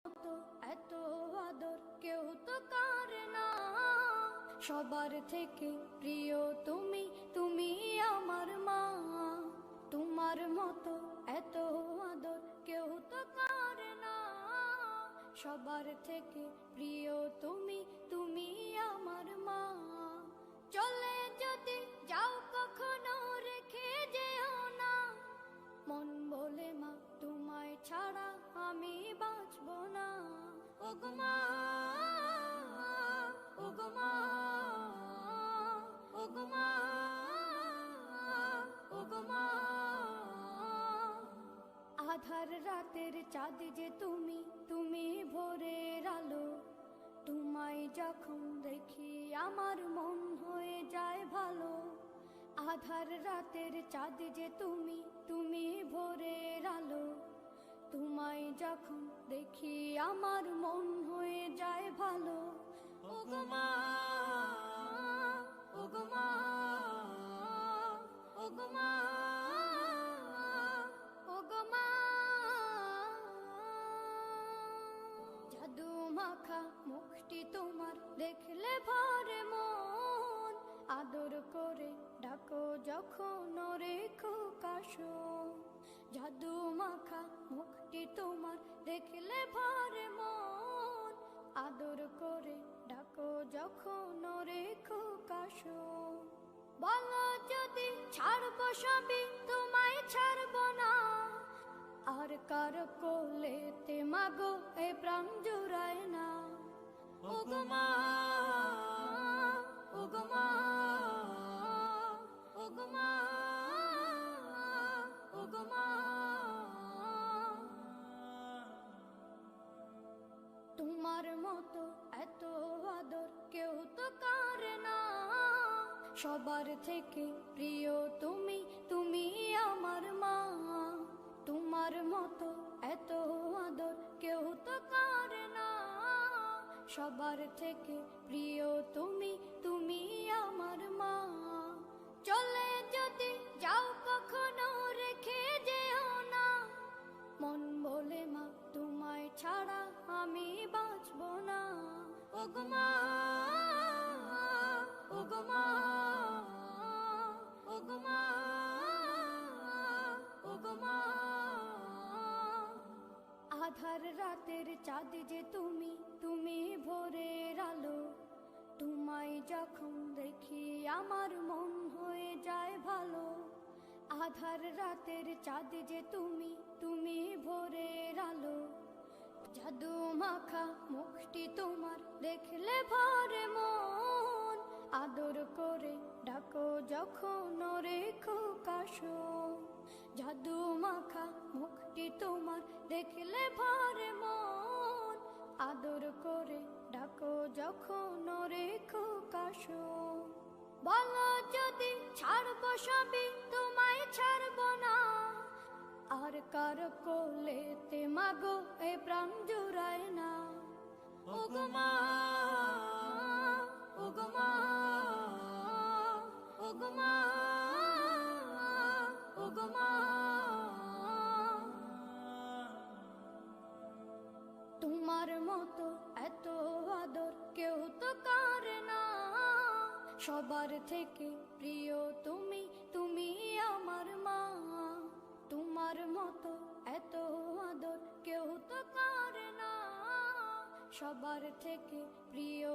মতো এত আদর কেউ তো করে না, সবার থেকে প্রিয় তুমি, তুমি আমার মা। তোমার মতো এত আদর কেউ তো করে না, সবার থেকে প্রিয় তুমি, তুমি আমার মা। চলে যদি যাও কখনো রেখে যেও না, মন বলে মা তোমায় ছাড়া আমি বাঁচব না। ওগো মা, ওগো মা, ওগো মা, ওগো মা। আধার রাতের চাঁদ যে তুমি, তুমি ভোরের আলো। তোমায় যখন দেখি আমার মন হয়ে যায় ভালো। আধার রাতের চাঁদ যে তুমি, তুমি ভোরের আলো। তোমায় যখন দেখি আমার মন হয়ে যায় ভালো। ওগো মা, ওগো মা, ওগো মা, ওগো মা। জাদু মাখা মুখটি তোমার দেখলে ভরে মন, আদর করে ডাকো যখন রেখো কাশো। জাদু মাখা মুখটি তোমার দেখলে ভরে মন, আদর করে ডাকো যখন রেখো কাশো। বলো যদি ছাড়বো সবই তোমায় ছাড়বো না, আর কার কোলেতে মাগো এ প্রাণ জুড়ায় না। ওগো মা, ওগো মা, ওগো মা, ওগো মা। তোমার মতো এত আদর কেউ তো করে না, সবার থেকে প্রিয় তুমি, তুমি আমার মা। তোমার মতো এত আদর কেউ তো করে না, সবার থেকে প্রিয় তুমি, তুমি আমার মা। চলে যদি যাও কখনো রেখে যেও না, মন বলে মা তোমায় ছাড়া আমি বাঁচব না। ওগো মা, ওগো মা, ওগো মা, ওগো মা। আধার রাতের চাঁদ যে তুমি, তুমি ভোরের আলো। তোমায় যখন দেখি আমার মন হয়ে যায় ভালো। আধার রাতের চাঁদ যে তুমি, তুমি ভোরের আলো। জাদু মাখা মুখটি তোমার দেখলে ভরে মন, আদর করে ডাকো যখন রেখো কাশো। জাদু মাখা মুখটি তোমার দেখলে ভরে মন, আদর করে ডাকো যখন রেখো কাশো। বলো যদি ছাড়বো সবই তোমায় ছাড়বো না, আর কার কোলেতে মাগো এ প্রাণ জুড়ায় না। ওগো মা, ওগো মা, ওগো মা, ওগো মা। তোমার মতো এত আদর কেউ তো করে না, সবার থেকে প্রিয় তুমি, তুমি আমার মা। তোমার মতো এত আদর কেউ তো করে না, সবার থেকে প্রিয়